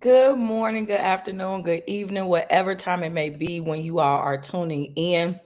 Good morning, good afternoon, good evening, whatever time it may be when you all are tuning in.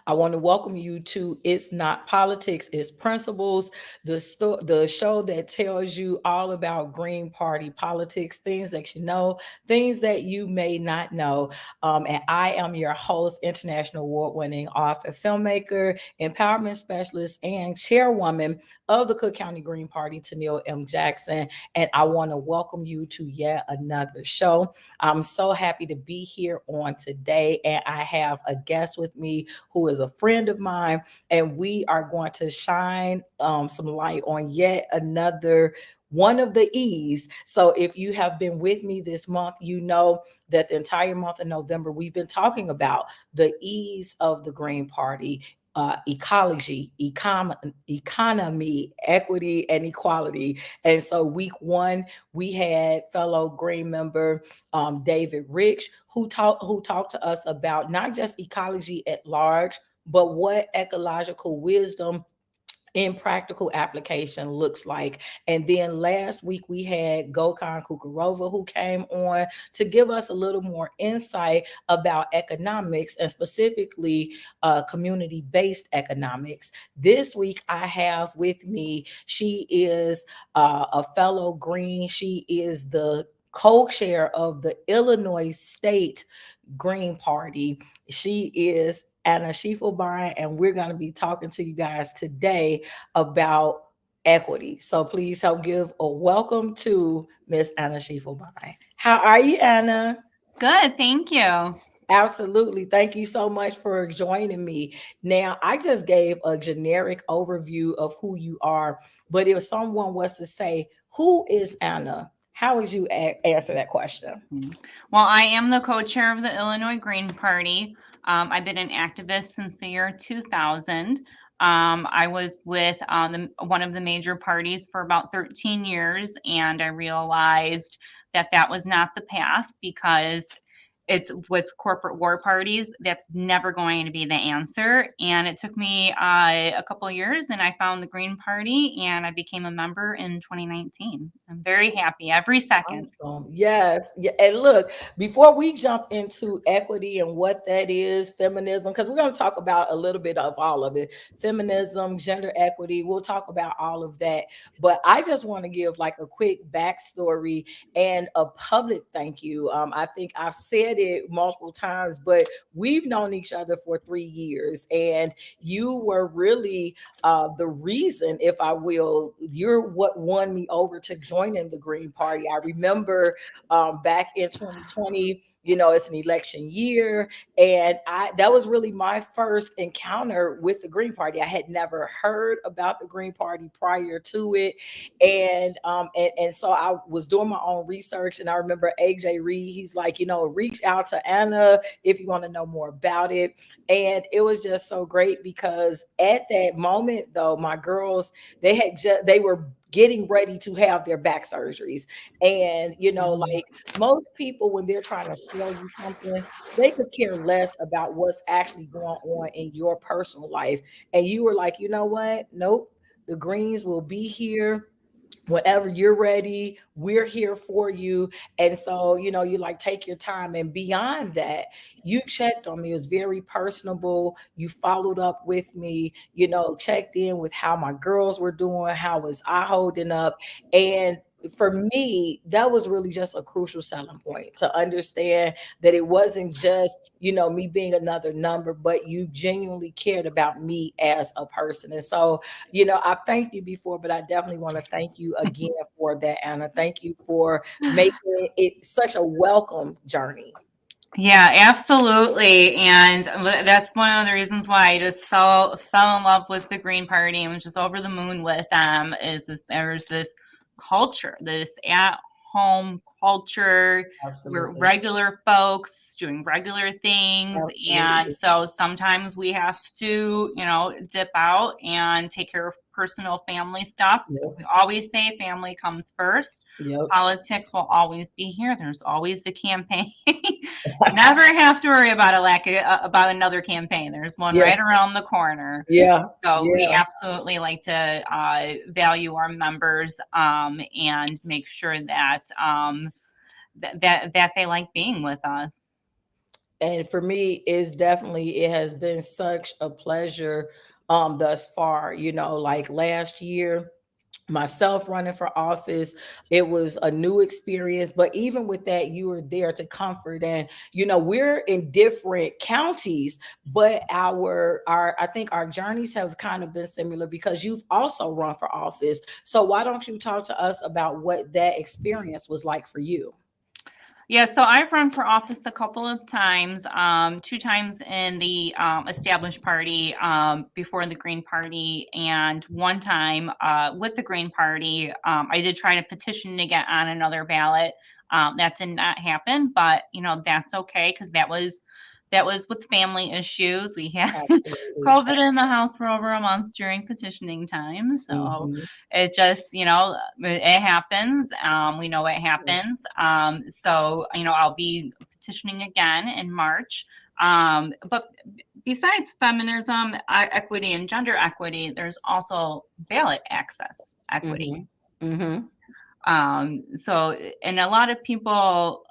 I want to welcome you to It's Not Politics, It's Principles, the show that tells you all about Green Party politics, things that you know, things that you may not know. And I am your host, international award-winning author, filmmaker, empowerment specialist, and chairwoman of the Cook County Green Party, Tennille M. Jackson. And I want to welcome you to yet another show. I'm so happy to be here on today, and I have a guest with me who is a friend of mine, and we are going to shine some light on yet another one of the E's. So if you have been with me this month, you know that the entire month of November, we've been talking about the E's of the Green Party. Ecology, economy, equity, and equality. And so, week one, we had fellow Green member David Rich, who talked to us about not just ecology at large, but what ecological wisdom in practical application looks like. And then last week we had Gokhan Kukarova, who came on to give us a little more insight about economics, and specifically community-based economics. This week I have with me, she is a fellow Green. She is the co-chair of the Illinois State Green Party. She is Anna Schiefelbein, and we're going to be talking to you guys today about equity. So please help give a welcome to Miss Anna Schiefelbein. How are you, Anna? Good, thank you. Absolutely. Thank you so much for joining me. Now, I just gave a generic overview of who you are, but if someone was to say, who is Anna? How would you answer that question? Well, I am the co-chair of the Illinois Green Party. I've been an activist since the year 2000. I was with one of the major parties for about 13 years, and I realized that that was not the path because it's with corporate war parties. That's never going to be the answer. And it took me a couple of years, and I found the Green Party, and I became a member in 2019. I'm very happy every second. Awesome. Yes. Yeah. And look, before we jump into equity and what that is, feminism, because we're going to talk about a little bit of all of it, feminism, gender equity, we'll talk about all of that. But I just want to give like a quick backstory and a public thank you. I think I've said it multiple times, but we've known each other for 3 years, and you were really the reason, if I will, you're what won me over to joining the Green Party. I remember back in 2020, it's an election year, and I that was really my first encounter with the Green Party. I had never heard about the Green Party prior to it, and so I was doing my own research, and I remember AJ Reed. He's like, reach out to Anna if you want to know more about it. And it was just so great because at that moment, though, my girls, they were getting ready to have their back surgeries. And, like most people, when they're trying to sell you something, they could care less about what's actually going on in your personal life. And you were like, you know what? Nope. The greens will be here whenever you're ready. We're here for you. And so, you like take your time. And beyond that, you checked on me. It was very personable. You followed up with me, checked in with how my girls were doing, how was I holding up. And for me, that was really just a crucial selling point to understand that it wasn't just, me being another number, but you genuinely cared about me as a person. And so, I've thanked you before, but I definitely want to thank you again for that, Anna. Thank you for making it such a welcome journey. Yeah, absolutely. And that's one of the reasons why I just fell in love with the Green Party and was just over the moon with them is this, there's this culture, this at home culture. We're Absolutely. regular folks doing regular things. And Absolutely. so sometimes we have to, dip out and take care of personal family stuff. Yep. We always say family comes first. Yep. Politics will always be here. There's always the campaign. Never have to worry about about another campaign. There's one Yeah. right around the corner. Yeah. So we Yeah. absolutely like to value our members and make sure that that they like being with us. And for me, it has been such a pleasure thus far. Like last year, myself running for office, it was a new experience, but even with that, you were there to comfort. And we're in different counties, but our I think our journeys have kind of been similar because you've also run for office. So why don't you talk to us about what that experience was like for you? Yeah, so I've run for office a couple of times, two times in the established party before the Green Party, and one time with the Green Party. I did try to petition to get on another ballot. That did not happen, but that's okay because that was with family issues. We had Absolutely. COVID in the house for over a month during petitioning time, so Hmm. it just, it happens. We know it happens. So, I'll be petitioning again in March. But besides feminism, equity, and gender equity, there's also ballot access equity. Hmm. Hmm. And a lot of people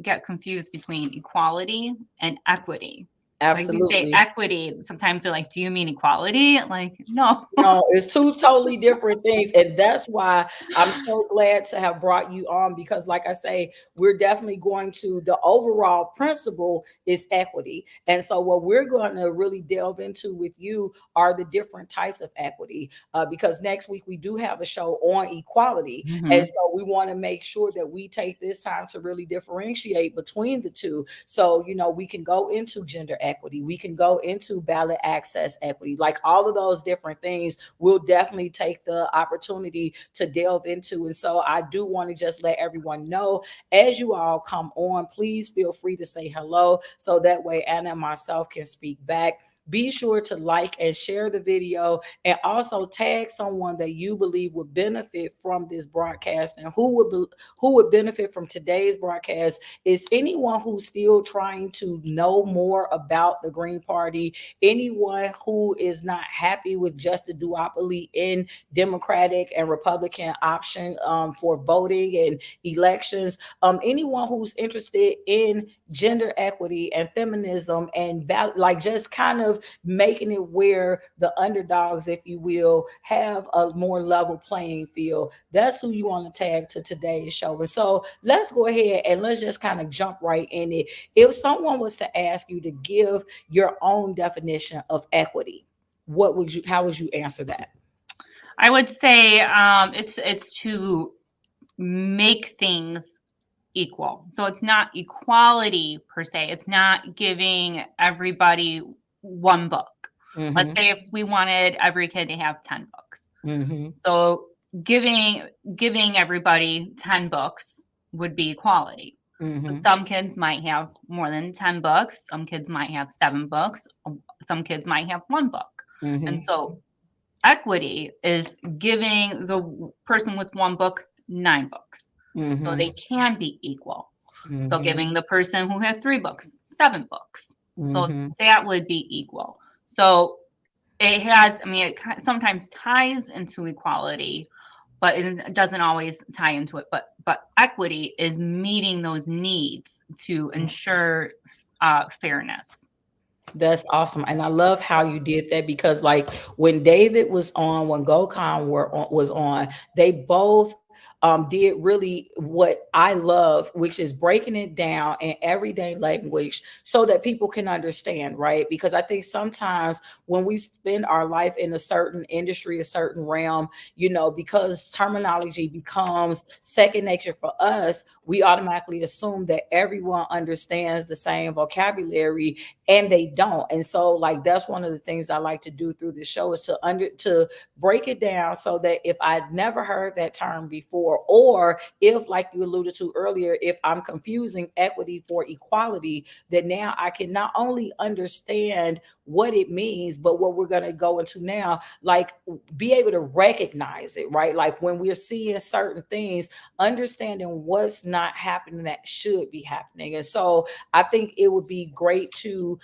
get confused between equality and equity. Like we say Absolutely. equity, sometimes they're like, do you mean equality? Like, no. No, it's two totally different things. And that's why I'm so glad to have brought you on because, like I say, we're definitely going to the overall principle is equity. And so, what we're going to really delve into with you are the different types of equity. Because next week we do have a show on equality. And Mhm. so, we want to make sure that we take this time to really differentiate between the two. So, we can go into gender equity, we can go into ballot access equity, like all of those different things we'll definitely take the opportunity to delve into. And so I do want to just let everyone know as you all come on, please feel free to say hello so that way Anna and myself can speak back. Be sure to like and share the video and also tag someone that you believe would benefit from this broadcast. And who would benefit from today's broadcast is anyone who's still trying to know more about the Green Party, anyone who is not happy with just the duopoly in Democratic and Republican option for voting and elections, anyone who's interested in gender equity and feminism and like just kind of making it where the underdogs, if you will, have a more level playing field. That's who you want to tag to today's show. And so let's go ahead and let's just kind of jump right in it. If someone was to ask you to give your own definition of equity, how would you answer that? I would say it's to make things equal. So it's not equality per se. It's not giving everybody one book. Let's Mm-hmm. say if we wanted every kid to have 10 books. Mm-hmm. So giving everybody 10 books would be equality. Mm-hmm. Some kids might have more than 10 books, some kids might have 7 books, some kids might have 1 book. And Mm-hmm. so equity is giving the person with 1 book 9 books so Mm-hmm. they can be equal. So Mm-hmm. giving the person who has 3 books 7 books. So Mm-hmm. that would be equal. So it has, I mean, it sometimes ties into equality, but it doesn't always tie into it. But equity is meeting those needs to ensure fairness. That's awesome. And I love how you did that because like when David was on, when Gokhan was on, they both did really what I love, which is breaking it down in everyday language so that people can understand, right? Because I think sometimes when we spend our life in a certain industry, a certain realm, because terminology becomes second nature for us, we automatically assume that everyone understands the same vocabulary and they don't. And so like that's one of the things I like to do through this show is to break it down so that if I'd never heard that term before, or if like you alluded to earlier, if I'm confusing equity for equality, then now I can not only understand what it means, but what we're going to go into now, like be able to recognize it, right? Like when we're seeing certain things, understanding what's not happening that should be happening. And so I think it would be great to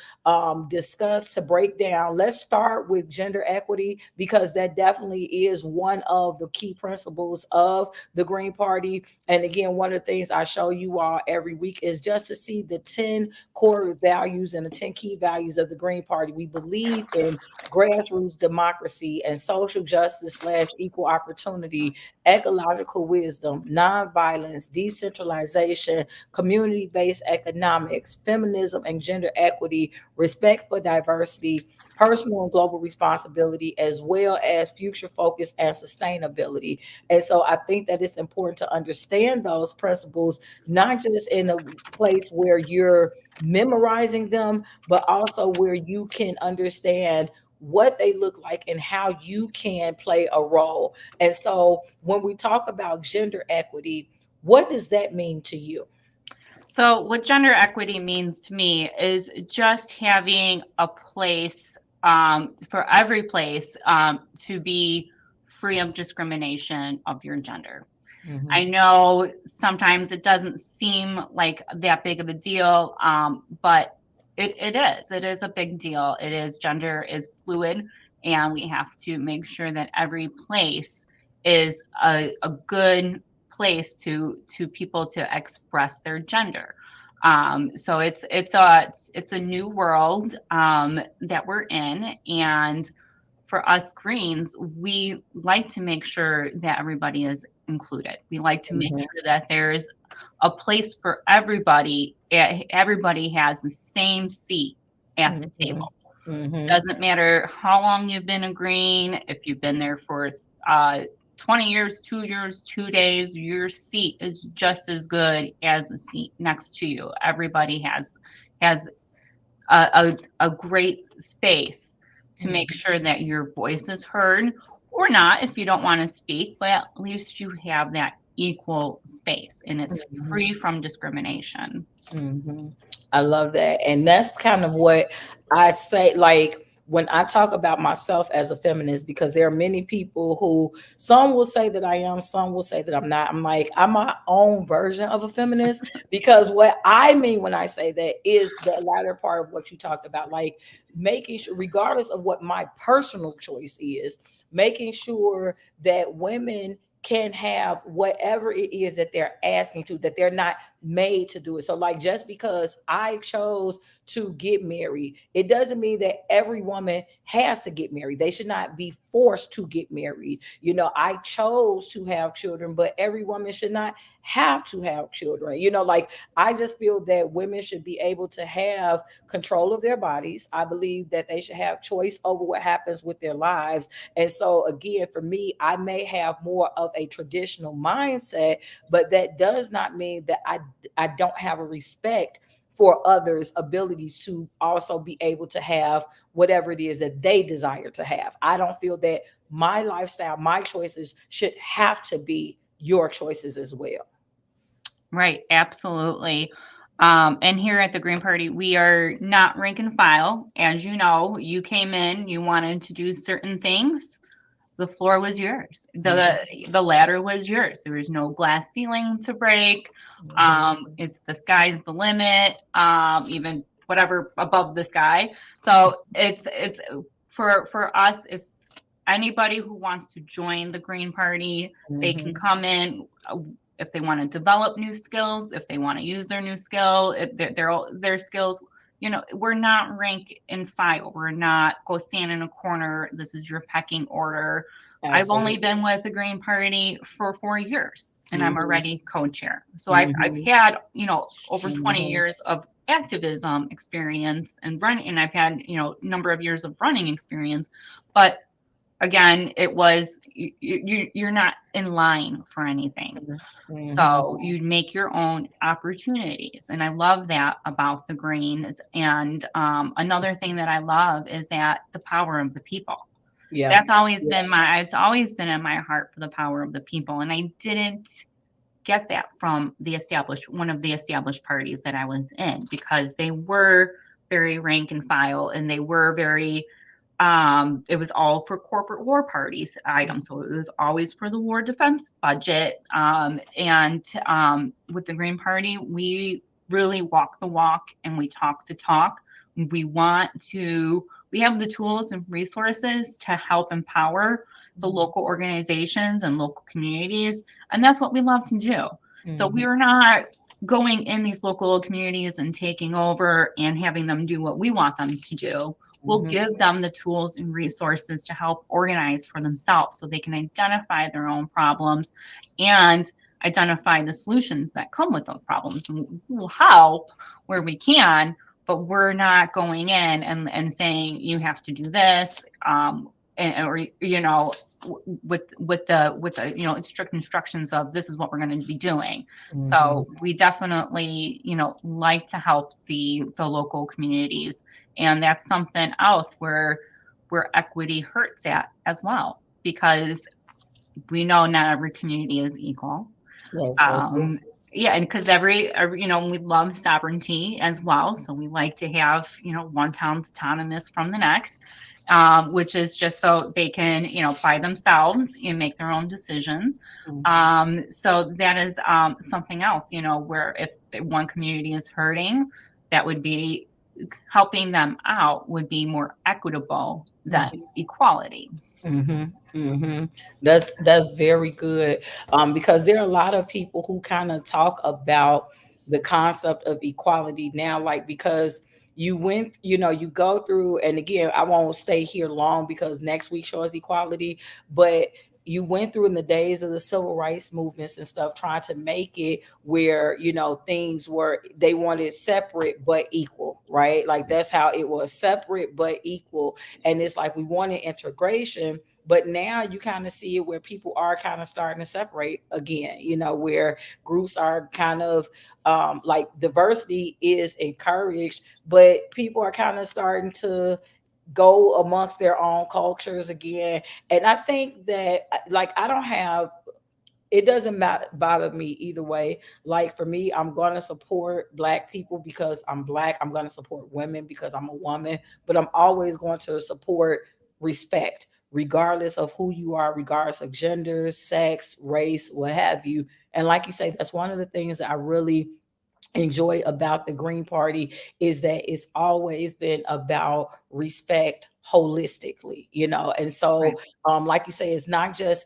discuss, to break down. Let's start with gender equity because that definitely is one of the key principles of of the Green Party. And again, one of the things I show you all every week is just to see the 10 core values and the 10 key values of the Green Party. We believe in grassroots democracy and social justice slash equal opportunity, ecological wisdom, nonviolence, decentralization, community-based economics, feminism and gender equity, respect for diversity, personal and global responsibility, as well as future focus and sustainability. And so I think that it's important to understand those principles, not just in a place where you're memorizing them, but also where you can understand what they look like and how you can play a role. And so when we talk about gender equity, what does that mean to you? So, what gender equity means to me is just having a place for every place to be free of discrimination of your gender. I Mhm, know sometimes it doesn't seem like that big of a deal, but it is. It is a big deal. It is. Gender is fluid, and we have to make sure that every place is a good place to people to express their gender. So it's a new world that we're in, and for us Greens, we like to make sure that everybody is included. We like to make mhm, sure that there's a place for everybody. Everybody has the same seat at the mhm, table. mhm, Doesn't matter how long you've been a Green, if you've been there for uh, 20 years, 2 years, 2 days, your seat is just as good as the seat next to you. Everybody has a great space to make mhm, sure that your voice is heard, or not if you don't want to speak, but at least you have that equal space and it's mhm. free from discrimination. Mhm. I love that. And that's kind of what I say, like when I talk about myself as a feminist, because there are many people who, some will say that I am, some will say that I'm not. I'm like, I'm my own version of a feminist, because what I mean when I say that is the latter part of what you talked about, like making sure, regardless of what my personal choice is, making sure that women can have whatever it is that they're asking to, that they're not made to do it. So, like, just because I chose to get married, it doesn't mean that every woman has to get married. They should not be forced to get married. You know, I chose to have children, but every woman should not have to have children. You know, like, I just feel that women should be able to have control of their bodies. I believe that they should have choice over what happens with their lives. And so, again, for me, I may have more of a traditional mindset, but that does not mean that I don't have a respect for others' abilities to also be able to have whatever it is that they desire to have. I don't feel that my lifestyle, my choices should have to be your choices as well. Right, absolutely. And here at the Green Party, we are not rank and file. As you know, you came in, you wanted to do certain things. The floor was yours. Mhm, The ladder was yours. There was no glass ceiling to break. mhm, It's the sky's the limit. Even whatever above the sky. So it's for us. If anybody who wants to join the Green Party, they can mhm, come in. If they want to develop new skills, if they want to use their new skill, if their skills, we're not rank and file. We're not go stand in a corner. This is your pecking order. I've only absolutely. been with the Green Party for 4 years, and I'm Mhm, already co-chair. So I've mhm, had over 20 mhm, years of activism experience and and I've had number of years of running experience, but again, it was you're not in line for anything. mhm, So you make your own opportunities. And I love that about the Greens. And another thing that I love is that the power of the people. yeah, That's always yeah, been it's always been in my heart for the power of the people. And I didn't get that from one of the established parties that I was in, because they were very rank and file, and they were very it was all for corporate war parties items. So it was always for the war defense budget. And with the Green Party, we really walk the walk and we talk the talk. We have the tools and resources to help empower. the local organizations and local communities. And that's what we love to do. So we are not going in these local communities and taking over and having them do what we want them to do. We'll give them the tools and resources to help organize for themselves so they can identify their own problems and identify the solutions that come with those problems. And we'll help where we can, but we're not going in and saying you have to do this, or with the strict instructions of this is what we're going to be doing. So we definitely like to help the local communities, and that's something else where equity hurts at as well, because we know not every community is equal. That's so true. Yeah, and because every we love sovereignty as well, so we like to have one town's autonomous from the next, which is just so they can by themselves and make their own decisions. So that is something else, where if one community is hurting, that would be helping them out would be more equitable than equality. That's very good, because there are a lot of people who kind of talk about the concept of equality now, like because you go through, and again, I won't stay here long because next week shows equality, but you went through in the days of the civil rights movements and stuff, trying to make it where things were, they wanted separate but equal, right? Like that's how it was, separate but equal. And it's like we wanted integration, but now you kind of see it where people are kind of starting to separate again, where groups are kind of like diversity is encouraged, but people are kind of starting to go amongst their own cultures again. And I think that, like, I don't have, it doesn't bother me either way. Like for me, I'm going to support Black people because I'm Black. I'm going to support women because I'm a woman, but I'm always going to support respect, regardless of who you are, regardless of gender, sex, race, what have you. And like you say, that's one of the things that I really enjoy about the Green Party, is that it's always been about respect holistically, and Right. so like you say, it's not just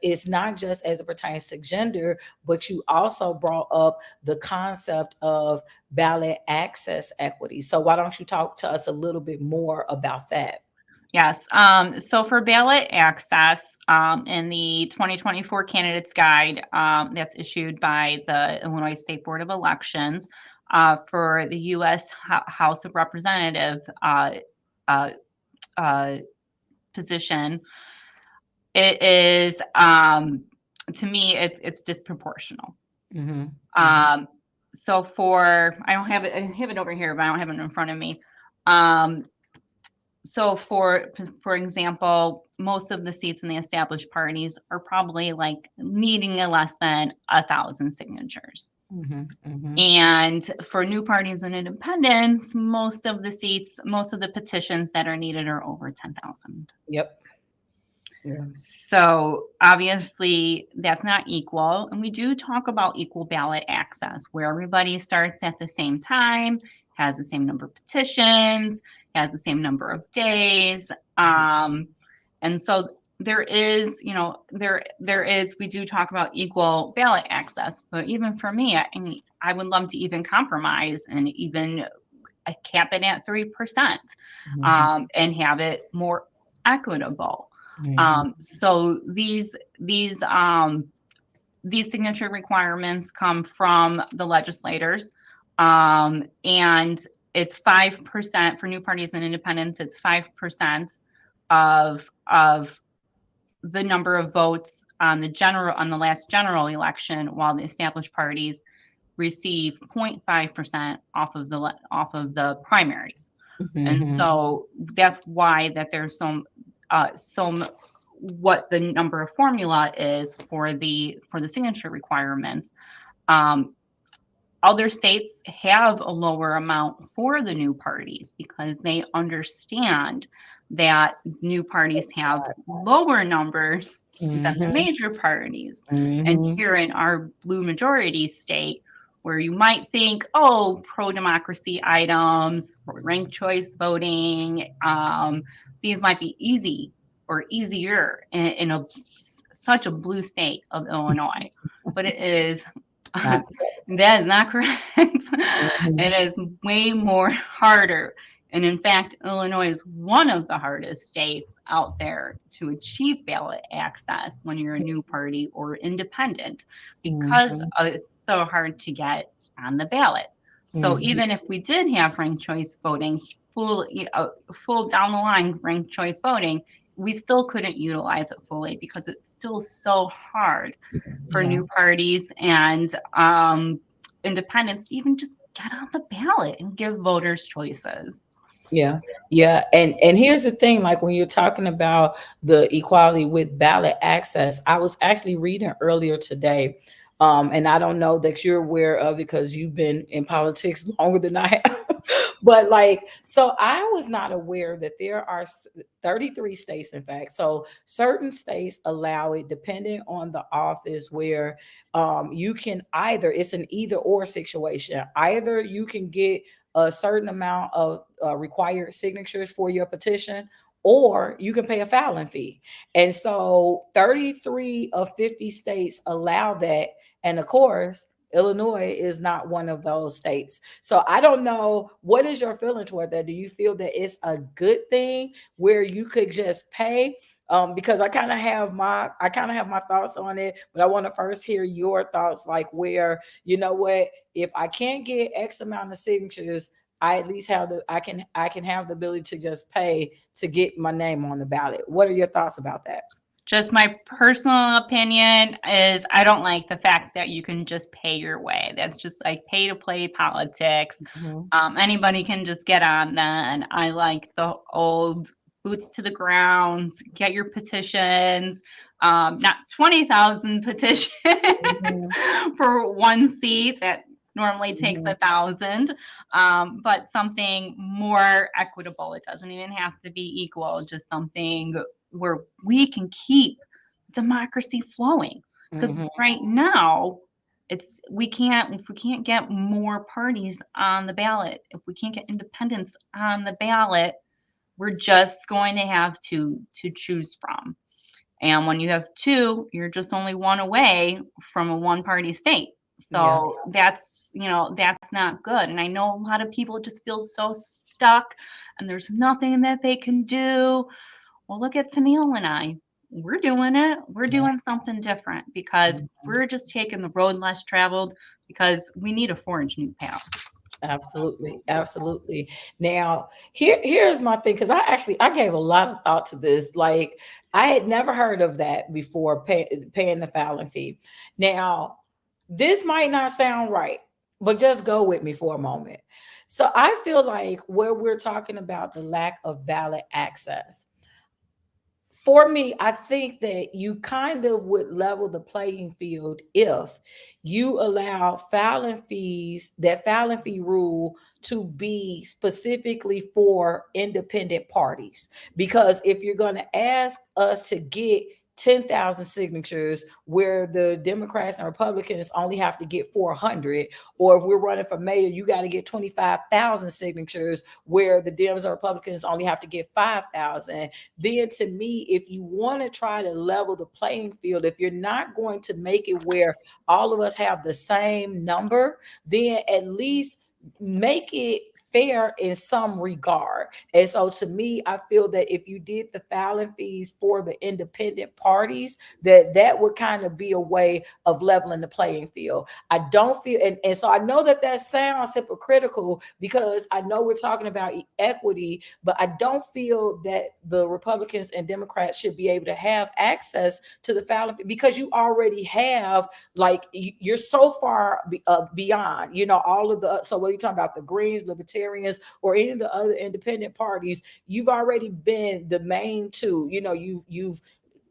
as it pertains to gender, but you also brought up the concept of ballot access equity. So why don't you talk to us a little bit more about that? Yes. So for ballot access, in the 2024 Candidates Guide, that's issued by the Illinois State Board of Elections, for the U.S. House of Representative uh, uh, position, it is, to me, it's disproportional. Um, so I don't have it. I have it over here, but I don't have it in front of me. Um, so for example, most of the seats in the established parties are probably like needing less than 1,000 signatures. And for new parties and independents, most of the petitions that are needed are over 10,000. Yep. Yeah. So obviously that's not equal. And we do talk about equal ballot access, where everybody starts at the same time, has the same number of petitions, has the same number of days. And so there is, we do talk about equal ballot access, but even for me, I would love to even compromise and even cap it at 3%, and have it more equitable. So these signature requirements come from the legislators, and it's 5% for new parties and independents. It's 5% of the number of votes on the last general election, while the established parties receive 0.5% off of the primaries. And so that's why that there's some what the number of formula is for the signature requirements. Other states have a lower amount for the new parties because they understand that new parties have lower numbers than the major parties. And here in our blue majority state, where you might think, oh, pro-democracy items, ranked choice voting, these might be easy or easier in such a blue state of Illinois, but it is Not. that is not correct. Mhm. It is way more harder. And in fact, Illinois is one of the hardest states out there to achieve ballot access when you're a new party or independent because Mhm. it's so hard to get on the ballot. So Mhm. even if we did have ranked choice voting, full, full down the line ranked choice voting, we still couldn't utilize it fully because it's still so hard for Yeah. new parties and independents to even just get on the ballot and give voters choices. Yeah, yeah, and here's the thing, like when you're talking about the equality with ballot access, I was actually reading earlier today, and I don't know that you're aware of because you've been in politics longer than I have, but like, so I was not aware that there are 33 states, in fact. So certain states allow it depending on the office where you can either, it's an either or situation. Either you can get a certain amount of required signatures for your petition, or you can pay a filing fee. And so 33 of 50 states allow that. And of course, Illinois is not one of those states. So I don't know, what is your feeling toward that? Do you feel that it's a good thing where you could just pay? Because I kind of have my thoughts on it, but I want to first hear your thoughts, like where, you know what, if I can't get X amount of signatures, I at least have I can have the ability to just pay to get my name on the ballot. What are your thoughts about that? Just my personal opinion is I don't like the fact that you can just pay your way. That's just like pay to play politics. Mhm. Anybody can just get on that. And I like the old boots to the ground, get your petitions, not 20,000 petitions Mhm. for one seat that normally takes Mhm. 1,000, but something more equitable. It doesn't even have to be equal, just something where we can keep democracy flowing. Because Mhm. right now, it's we can't if we can't get more parties on the ballot, if we can't get independents on the ballot, we're just going to have to choose from. And when you have two, you're just only one away from a one party state. Yeah. So that's not good. And I know a lot of people just feel so stuck and there's nothing that they can do. Well, look at Tennille and I. We're doing it. We're Yeah. doing something different because Mhm. we're just taking the road less traveled because we need to forge new paths. Absolutely, absolutely. Now, here's my thing, because I gave a lot of thought to this. Like, I had never heard of that before, paying the filing fee. Now, this might not sound right, but just go with me for a moment. So I feel like where we're talking about the lack of ballot access, for me, I think that you kind of would level the playing field if you allow that filing fee rule to be specifically for independent parties. Because if you're going to ask us to get 10,000 signatures where the Democrats and Republicans only have to get 400, or if we're running for mayor, you got to get 25,000 signatures where the Dems and Republicans only have to get 5,000, then to me, if you want to try to level the playing field, if you're not going to make it where all of us have the same number, then at least make it fair in some regard. And so to me, I feel that if you did the filing fees for the independent parties, that would kind of be a way of leveling the playing field. I don't feel, and so I know that that sounds hypocritical because I know we're talking about equity, but I don't feel that the Republicans and Democrats should be able to have access to the filing fee because you already have, like, you're so far beyond, all of the, so what are you talking about, the Greens, Libertarians, or any of the other independent parties, you've already been the main two, you've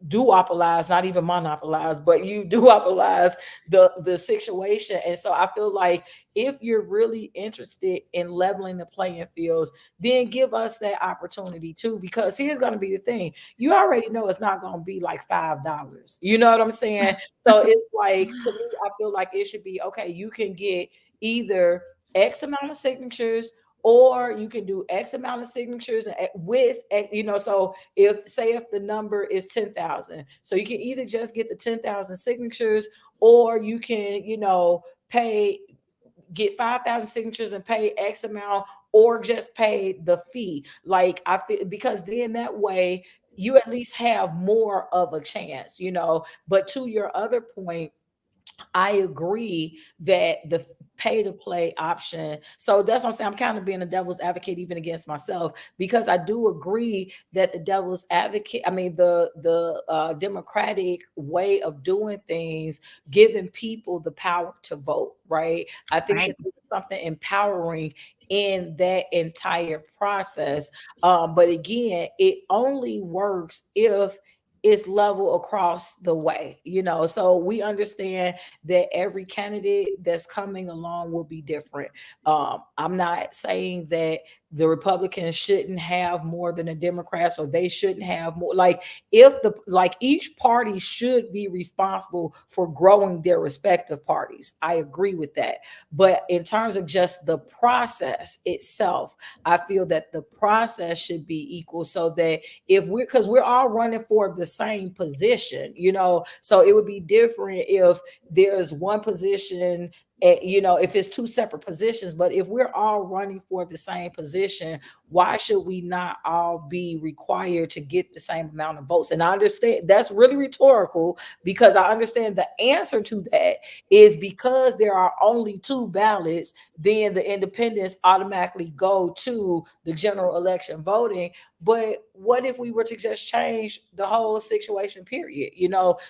duopolize, not even monopolize, but you duopolize the situation. And so I feel like if you're really interested in leveling the playing fields, then give us that opportunity too. Because here's going to be the thing: you already know it's not going to be like $5. You know what I'm saying? So it's like, to me, I feel like it should be okay. You can get either X amount of signatures, or you can do X amount of signatures with, so if the number is 10,000, so you can either just get the 10,000 signatures, or you can, pay, get 5,000 signatures and pay X amount, or just pay the fee. Like, I feel, because then that way you at least have more of a chance, But to your other point, I agree that the pay to play option. So that's what I'm saying. I'm kind of being a devil's advocate even against myself, because I do agree that the devil's advocate, I mean, the democratic way of doing things, giving people the power to vote, right? I think Right. that there's something empowering in that entire process. But again, it only works if it's level across the way, So we understand that every candidate that's coming along will be different. I'm not saying that the Republicans shouldn't have more than the Democrats, or they shouldn't have more. Like, each party should be responsible for growing their respective parties. I agree with that. But in terms of just the process itself, I feel that the process should be equal, so that if we're, because we're all running for the same position, so it would be different if there's one position, if it's two separate positions. But if we're all running for the same position, why should we not all be required to get the same amount of votes? And I understand that's really rhetorical, because I understand the answer to that is because there are only two ballots, then the independents automatically go to the general election voting. But what if we were to just change the whole situation, period,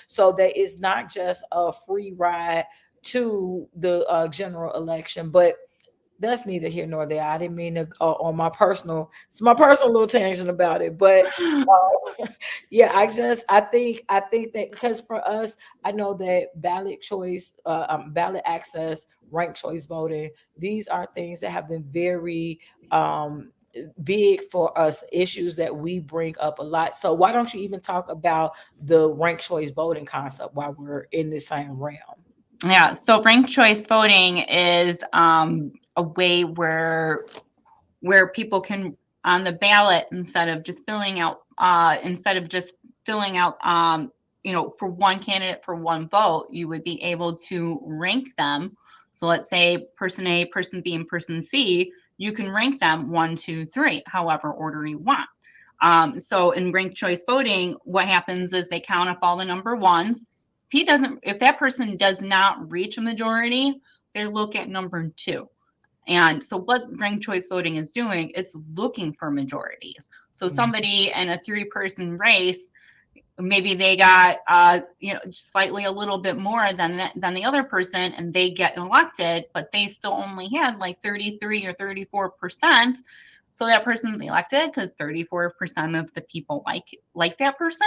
so that it's not just a free ride to the general election? But that's neither here nor there. I didn't mean to on it's my personal little tangent about it. But yeah, I think that, because for us, I know that ballot choice, ballot access, ranked choice voting, these are things that have been very big for us, issues that we bring up a lot. So why don't you even talk about the ranked choice voting concept while we're in the same realm? Yeah. So ranked choice voting is a way where people can, on the ballot, instead of just filling out for one candidate for one vote, you would be able to rank them. So let's say person A, person B, and person C, you can rank them 1, 2, 3, however order you want. So in ranked choice voting, what happens is they count up all the number ones. If that person does not reach a majority, they look at number 2. And so what ranked choice voting is doing, it's looking for majorities. So somebody in a 3-person race, maybe they got slightly a little bit more than the other person, and they get elected, but they still only had like 33 or 34%. So that person's elected because 34% of the people like that person.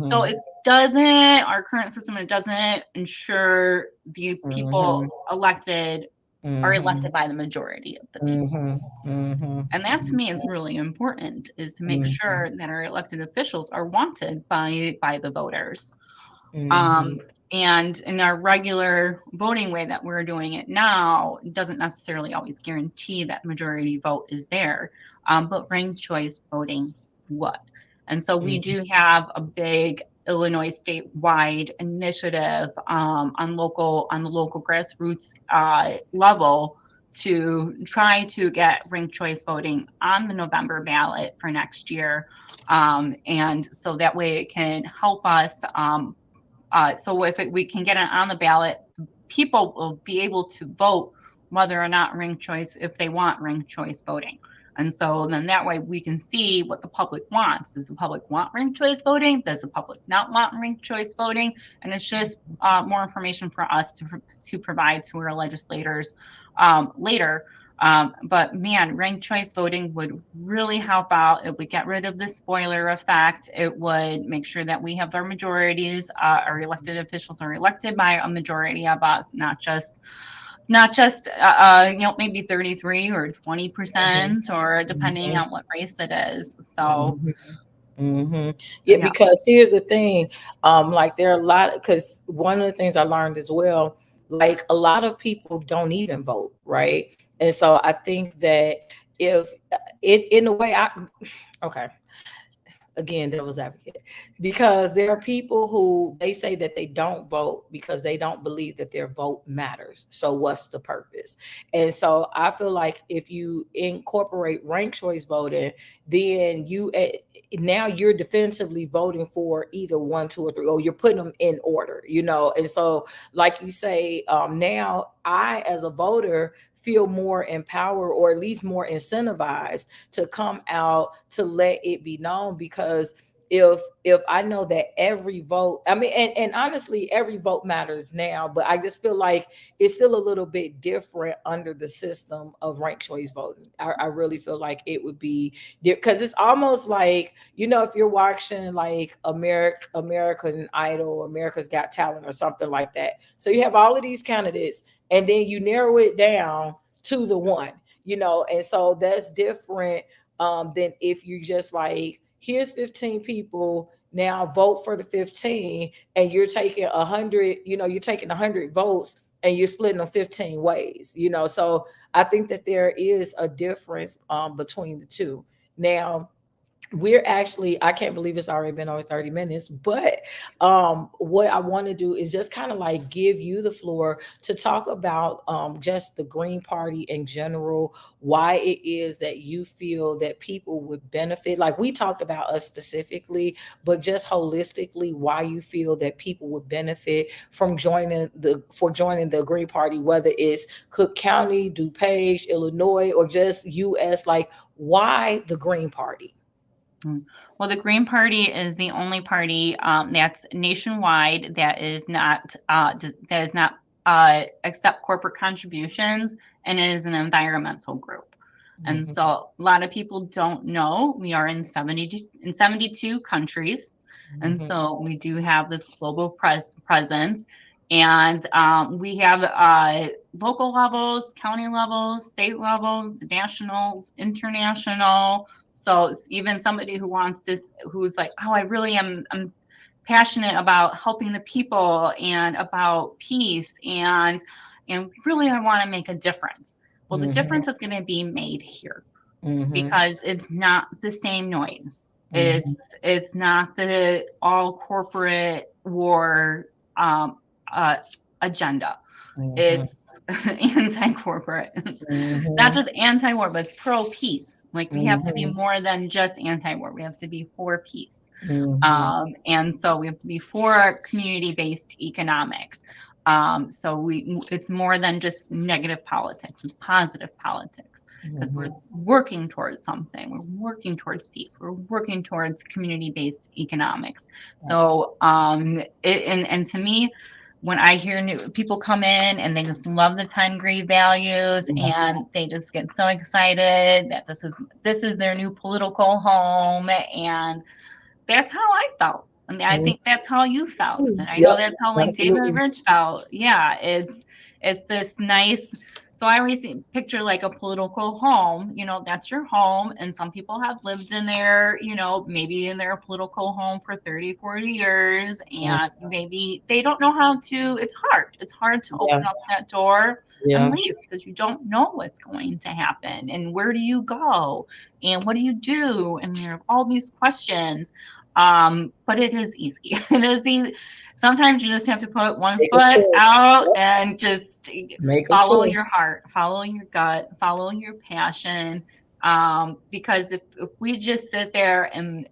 So Mm-hmm. our current system, it doesn't ensure the people Mm-hmm. elected are Mm-hmm. elected by the majority of the people. Mm-hmm. Mm-hmm. And that, to me, is really important, is to make Mm-hmm. sure that our elected officials are wanted by the voters. Mm-hmm. Um, and in our regular voting way that we're doing it now, it doesn't necessarily always guarantee that majority vote is there, but ranked choice voting would. And so we do have a big Illinois statewide initiative on the local grassroots level to try to get ranked choice voting on the November ballot for next year. And so that way it can help us. So if we can get it on the ballot, people will be able to vote whether or not ranked choice, if they want ranked choice voting. And so then that way we can see what the public wants. Does the public want ranked choice voting? Does the public not want ranked choice voting? And it's just more information for us to provide to our legislators later. But man, ranked choice voting would really help out. It would get rid of the spoiler effect. It would make sure that we have our majorities. Our elected officials are elected by a majority of us, not just maybe 33 or 20%, or depending Mm-hmm. on what race it is. So Mm-hmm. Mm-hmm. Yeah, yeah. because here's the thing, like there are a lot, because one of the things I learned as well, like a lot of people don't even vote, right? And so I think that if it in a way I okay, again, devil's advocate, because there are people who they say that they don't vote because they don't believe that their vote matters. So what's the purpose? And so I feel like if you incorporate ranked choice voting, then now you're defensively voting for either one, two, or three, or you're putting them in order, you know. And so, like you say, now I as a voter feel more empowered or at least more incentivized to come out to let it be known, because if I know that every vote, I mean, and honestly, every vote matters now, but I just feel like it's still a little bit different under the system of ranked choice voting. I really feel like it would be, because it's almost like, you know, if you're watching like American Idol, America's Got Talent, or something like that. So you have all of these candidates, and then you narrow it down to the one, you know. And so that's different than if you just like, here's 15 people, now vote for the 15, and you're taking 100, you know, you're taking 100 votes and you're splitting them 15 ways, you know. So I think that there is a difference between the two. Now, we're actually, I can't believe it's already been over 30 minutes, but what I want to do is just kind of like give you the floor to talk about just the Green Party in general, why it is that you feel that people would benefit, like we talked about us specifically, but just holistically, why you feel that people would benefit from joining the Green Party, whether it's Cook County, DuPage, Illinois, or just US. Like, why the Green Party? Well, the Green Party is the only party that's nationwide that is not accept corporate contributions, and it is an environmental group. And Mhm, so a lot of people don't know we are in 72 countries. And mhm, so we do have this global presence. And we have local levels, county levels, state levels, nationals, international. So even somebody who's like, oh, I really I'm passionate about helping the people and about peace and really I want to make a difference. Well, the mhm, difference is going to be made here mhm, because it's not the same noise. It's mhm, it's not the all corporate war um, uh, agenda. mhm, It's anti-corporate, not mhm, just anti-war, but it's pro-peace. Like we have to be mhm, more than just anti-war. We have to be for peace. mhm, And so we have to be for community-based economics. So it's more than just negative politics, it's positive politics because we're mhm. working towards something. We're working towards peace. We're working towards community-based economics. Absolutely. So and to me, when I hear new people come in and they just love the 10 grade values Yeah. and they just get so excited that this is their new political home, and that's how I felt. And I Mhm. think that's how you felt. And I know Yep. that's how like David Absolutely. Rich felt. Yeah, it's this nice. So I always picture like a political home, that's your home. And some people have lived in there, maybe in their political home for 30, 40 years. Mm. And maybe they don't know how to, it's hard. It's hard to Yeah. open up that door and Yeah. leave because you don't know what's going to happen. And where do you go? And what do you do? And there are all these questions. But it is easy. It is easy. Sometimes you just have to put one Make a foot choice. out Yep. and just Make a follow choice. your heart, follow your gut, follow your passion. Because if we just sit there and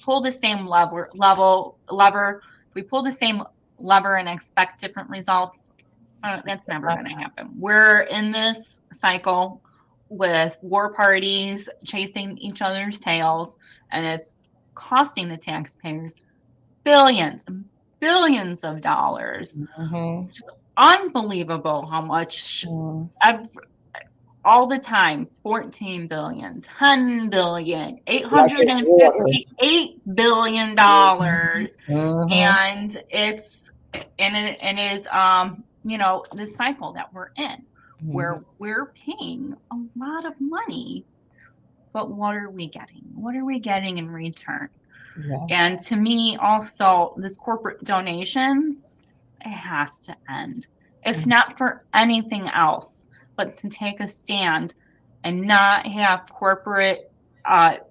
pull the same lever, if we pull the same lever and expect different results, that's never going to happen. We're in this cycle with war parties chasing each other's tails, and it's costing the taxpayers billions and billions of dollars. Mhm. Unbelievable how much Mhm. all the time. 14 billion, 10 billion, Like it's water. 858 billion dollars. Mhm. And it is the cycle that we're in Mhm. where we're paying a lot of money, but what are we getting? What are we getting in return? Yeah. And to me, also, this corporate donations, it has to end. If Mhm. not for anything else, but to take a stand. and not have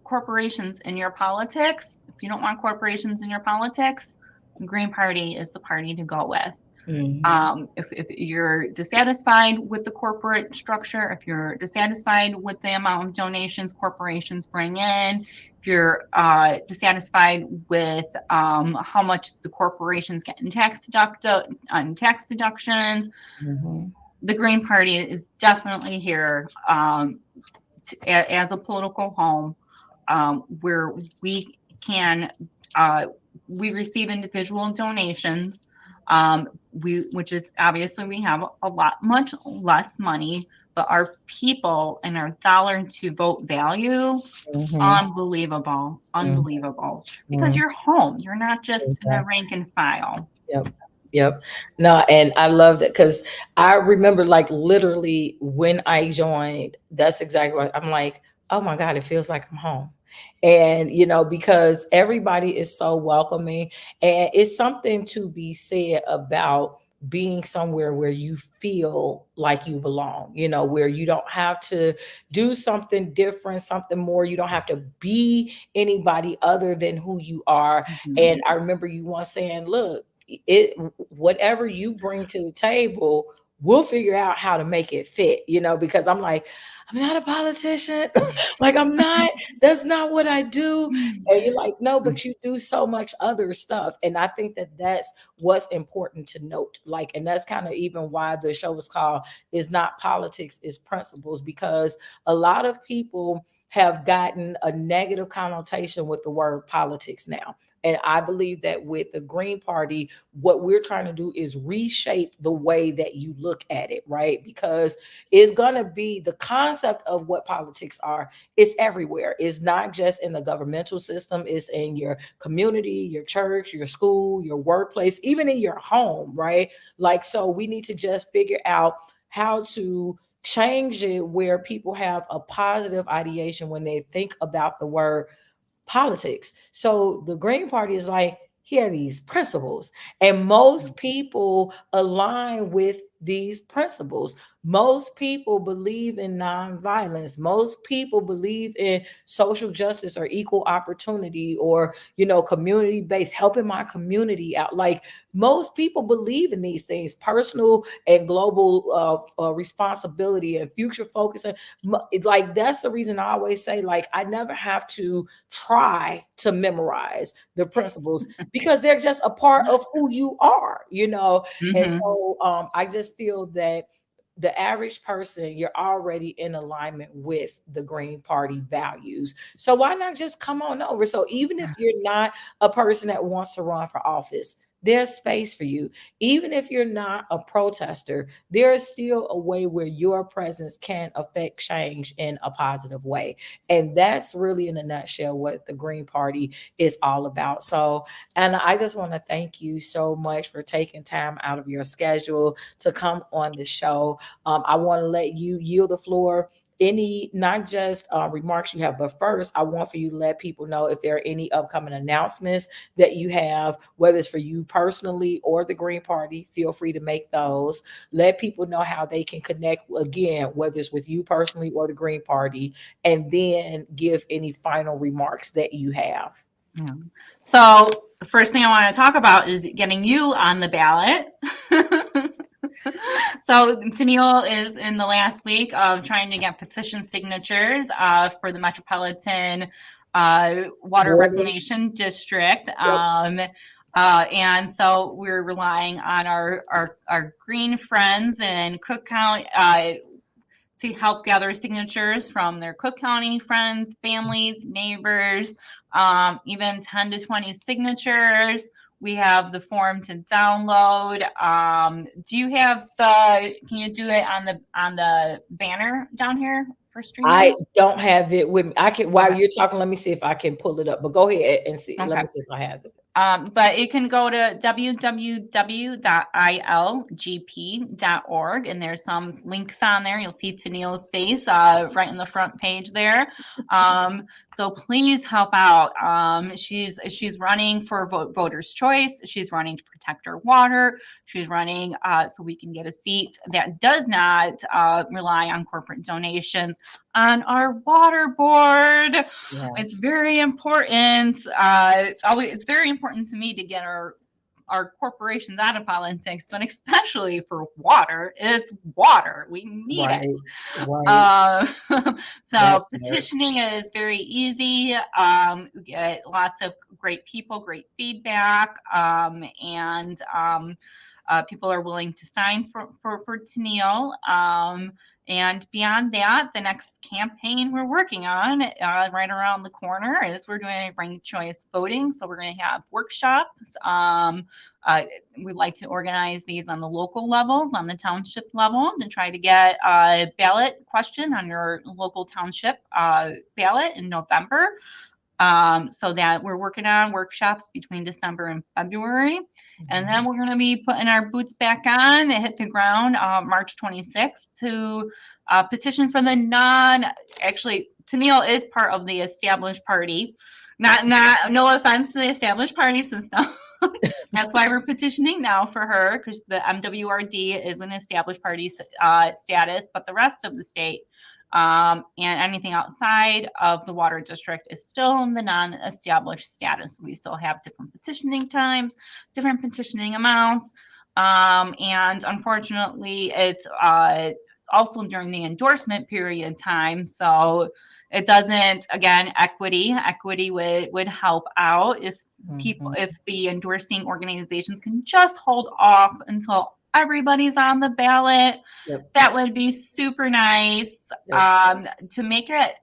corporations in your politics, if you don't want corporations in your politics, the Green Party is the party to go with. Mhm. If you're dissatisfied with the corporate structure, if you're dissatisfied with the amount of donations corporations bring in, if you're dissatisfied with how much the corporations get in tax deductions, Mhm. the Green Party is definitely here as a political home, where we can we receive individual donations, which is obviously we have a lot much less money, but our people and our dollar to vote value, Mhm. unbelievable, Mhm. unbelievable, because Mhm. you're home, you're not just in the Exactly. rank and file. Yep. Yep. No, and I love that because I remember like literally when I joined, that's exactly what I'm like, oh my God, it feels like I'm home. And because everybody is so welcoming, and it's something to be said about being somewhere where you feel like you belong, where you don't have to do something different, something more. You don't have to be anybody other than who you are. Mhm. And I remember you once saying, look, it whatever you bring to the table, we'll figure out how to make it fit, because I'm like, I'm not a politician. Like, I'm not, that's not what I do. And you're like, no, but you do so much other stuff. And I think that that's what's important to note. Like, and that's kind of even why the show is called Is Not Politics, Is Principles, because a lot of people have gotten a negative connotation with the word politics now. And I believe that with the Green Party, what we're trying to do is reshape the way that you look at it, right? Because it's going to be the concept of what politics are. It's everywhere. It's not just in the governmental system, it's in your community, your church, your school, your workplace, even in your home, right? Like, so we need to just figure out how to change it where people have a positive ideation when they think about the word politics. So the Green Party is like, here are these principles. And most people align with these principles. Most people believe in nonviolence. Most people believe in social justice or equal opportunity or, community based, helping my community out. Like, most people believe in these things, personal and global responsibility and future focus. And like, that's the reason I always say, like, I never have to try to memorize the principles because they're just a part of who you are. And Mhm. so I just feel that the average person, you're already in alignment with the Green Party values. So why not just come on over? So even if you're not a person that wants to run for office, there's space for you. Even if you're not a protester, there is still a way where your presence can affect change in a positive way. And that's really in a nutshell what the Green Party is all about. So, and I just want to thank you so much for taking time out of your schedule to come on the show. I want to let you yield the floor. Any, not just remarks you have, but first, I want for you to let people know if there are any upcoming announcements that you have, whether it's for you personally or the Green Party. Feel free to make those. Let people know how they can connect again, whether it's with you personally or the Green Party, and then give any final remarks that you have. Yeah. So the first thing I want to talk about is getting you on the ballot. So Tennille is in the last week of trying to get petition signatures for the Metropolitan Water Water. Reclamation District. Yep. And so we're relying on our green friends in Cook County to help gather signatures from their Cook County friends, families, neighbors, even 10 to 20 signatures. We have the form to download. Do you have can you do it on the banner down here for I streaming? don't have it with me. I can, while Okay. you're talking, let me see if I can pull it up. But go ahead and see. Let Okay. me see if I have it. But you can go to www.ilgp.org, and there's some links on there. You'll see Tennille's face right in the front page there. So please help out. She's running for voters' choice. She's running to protect our water. She's running so we can get a seat that does not rely on corporate donations. on our water board. Yeah. It's very important. It's very important to me to get our corporations out of politics, but especially for water. It's water. We need it. Right. Right. Uh, That so part. petitioning is very easy. We get lots of great people, great feedback, and people are willing to sign for Tennille. And beyond that, the next campaign we're working on right around the corner is we're doing ranked choice voting. So we're going to have workshops. We'd like to organize these on the local levels, on the township level, to try to get a ballot question on your local township ballot in November. So that we're working on workshops between December and February. And then we're going to be putting our boots back on and hit the ground March 26th to petition for the actually, Tennille is part of the established party. No offense to the established party system. That's why we're petitioning now for her, because the MWRD is an established party status, but the rest of the state and anything outside of the water district is still in the non-established status. We still have different petitioning times, different petitioning amounts, and unfortunately, it's also during the endorsement period time. So it doesn't, again, equity would help out if people, if the endorsing organizations can just hold off until everybody's on the ballot. Yep. That would be super nice. Yep. To make it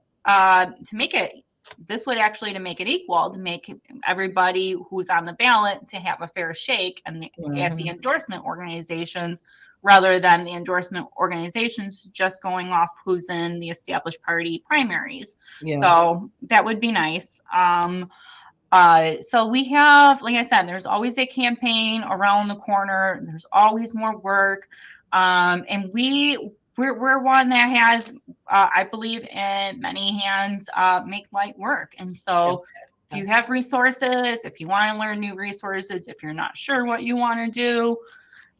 this would actually, to make it equal, to make everybody who's on the ballot to have a fair shake and at the endorsement organizations, rather than the endorsement organizations just going off who's in the established party primaries. Yeah. So that would be nice. So we have, like I said, there's always a campaign around the corner. There's always more work. And we're one that has, I believe, in many hands, make light work. And so if you have resources, if you want to learn new resources, if you're not sure what you want to do,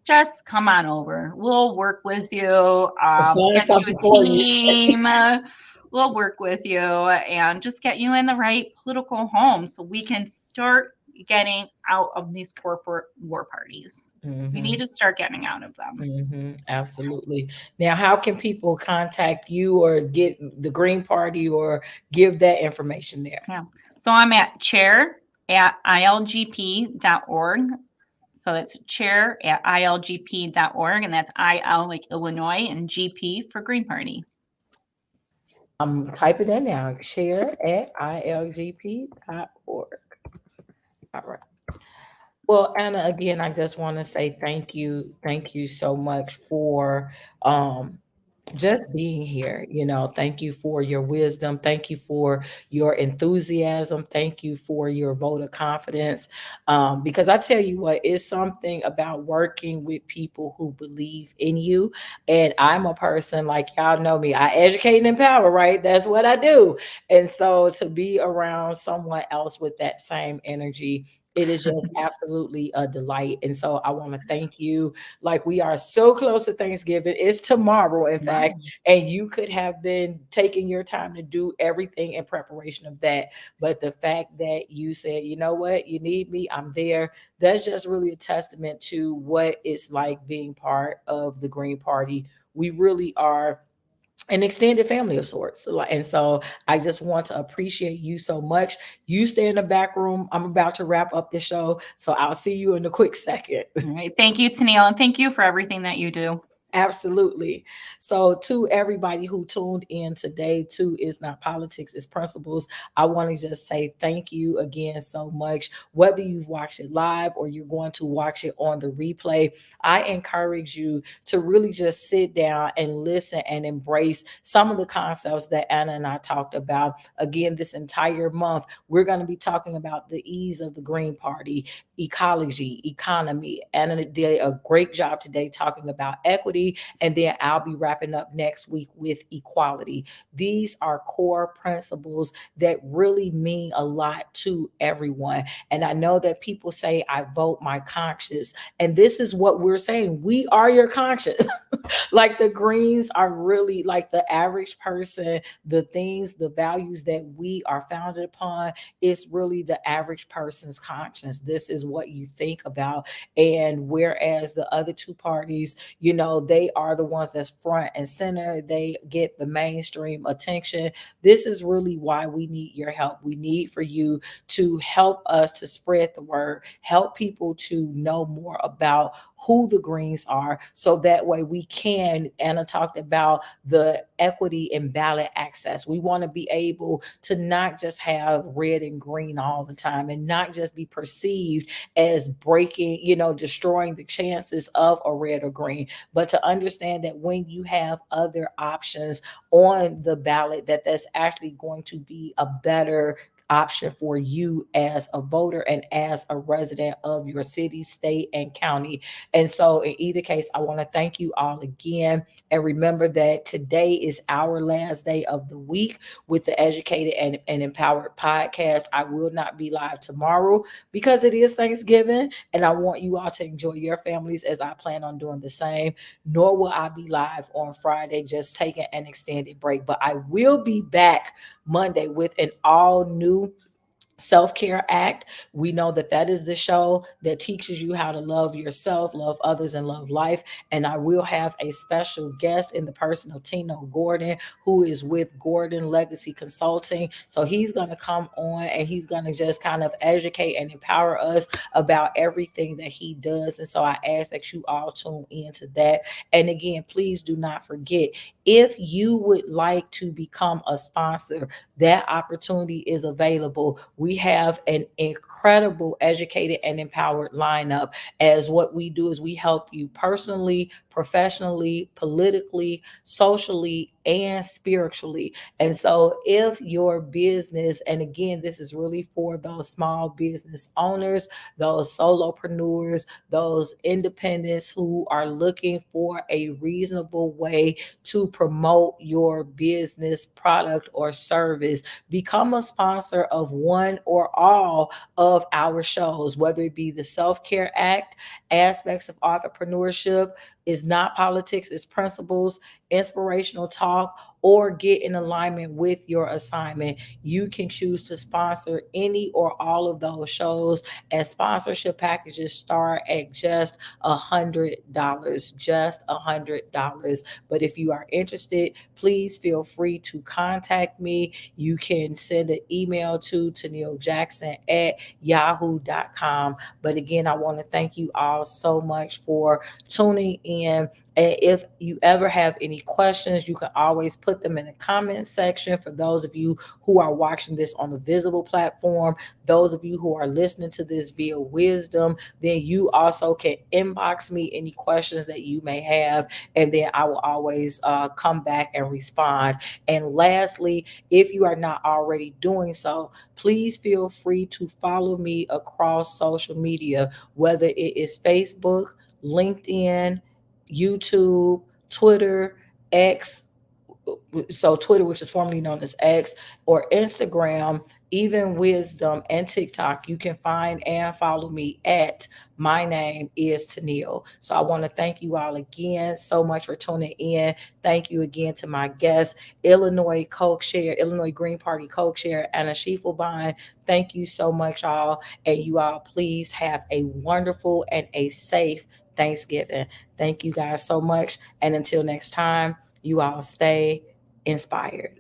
just come on over. We'll work with you, get you a team. We'll work with you and just get you in the right political home so we can start getting out of these corporate war parties. We need to start getting out of them. Absolutely. Now, how can people contact you or get the Green Party or give that information there? Yeah. So I'm at chair@ilgp.org. So that's chair@ilgp.org, and that's IL like Illinois and GP for Green Party. I'm typing that now. Chair@ilgp.org. All right. Well, Anna, again, I just want to say thank you. Thank you so much for just being here. Thank you for your wisdom. Thank you for your enthusiasm. Thank you for your vote of confidence. Because I tell you what, it's something about working with people who believe in you. And I'm a person, like y'all know me, I educate and empower, right? That's what I do. And so to be around someone else with that same energy, it is just absolutely a delight. And so I want to thank you. Like, we are so close to Thanksgiving. It's tomorrow, in fact, and you could have been taking your time to do everything in preparation of that. But the fact that you said, you know what, you need me, I'm there. That's just really a testament to what it's like being part of the Green Party. We really are an extended family of sorts. And so I just want to appreciate you so much. You stay in the back room. I'm about to wrap up the show. So I'll see you in a quick second. All right. Thank you, Tennille, and thank you for everything that you do. Absolutely. So to everybody who tuned in today to It's Not Politics, It's Principles, I want to just say thank you again so much. Whether you've watched it live or you're going to watch it on the replay, I encourage you to really just sit down and listen and embrace some of the concepts that Anna and I talked about. Again, this entire month, we're going to be talking about the E's of the Green Party, ecology, economy. Anna did a great job today talking about equity equity, and then I'll be wrapping up next week with equality. These are core principles that really mean a lot to everyone. And I know that people say, I vote my conscience. And this is what we're saying. We are your conscience. Like the Greens are really like the average person, the things, the values that we are founded upon is really the average person's conscience. This is what you think about. And whereas the other two parties, they are the ones that's front and center, they get the mainstream attention. This is really why we need your help. We need for you to help us to spread the word, help people to know more about who the Greens are, so that way we can. Anna talked about the equity in ballot access. We want to be able to not just have red and green all the time, and not just be perceived as breaking, destroying the chances of a red or green, but to understand that when you have other options on the ballot, that's actually going to be a better option for you as a voter and as a resident of your city, state, and county. And so, in either case, I want to thank you all again. And remember that today is our last day of the week with the Educated and Empowered podcast. I will not be live tomorrow because it is Thanksgiving, and I want you all to enjoy your families as I plan on doing the same. Nor will I be live on Friday, just taking an extended break. But I will be back Monday with an all new Self Care Act. We know that that is the show that teaches you how to love yourself, love others, and love life. And I will have a special guest in the person of Tino Gordon, who is with Gordon Legacy Consulting. So he's going to come on and he's going to just kind of educate and empower us about everything that he does. And so I ask that you all tune into that. And again, please do not forget, if you would like to become a sponsor, that opportunity is available. We have an incredible educated and empowered lineup, as what we do is we help you personally, professionally, politically, socially, and spiritually. And so if your business, and again, this is really for those small business owners, those solopreneurs, those independents who are looking for a reasonable way to promote your business, product, or service, become a sponsor of one or all of our shows, whether it be the Self Care Act, aspects of entrepreneurship, is not politics, it's principles, inspirational talk, or get in alignment with your assignment. You can choose to sponsor any or all of those shows, and sponsorship packages start at just $100, just $100. But if you are interested, please feel free to contact me. You can send an email to TennilleJackson@yahoo.com. But again, I want to thank you all so much for tuning in. And if you ever have any questions, you can always put them in the comment section. For those of you who are watching this on the visible platform, those of you who are listening to this via wisdom, then you also can inbox me any questions that you may have, and then I will always come back and respond. And lastly, if you are not already doing so, please feel free to follow me across social media, whether it is Facebook, LinkedIn, YouTube, Twitter, X, so Twitter, which is formerly known as X, or Instagram, even Wisdom and TikTok. You can find and follow me at my name is Tennille. So I want to thank you all again so much for tuning in. Thank you again to my guest, Illinois Green Party co-chair, Anna Schiefelbein. Thank you so much, all. And you all, please have a wonderful and a safe Thanksgiving. Thank you guys so much. And until next time, you all stay inspired.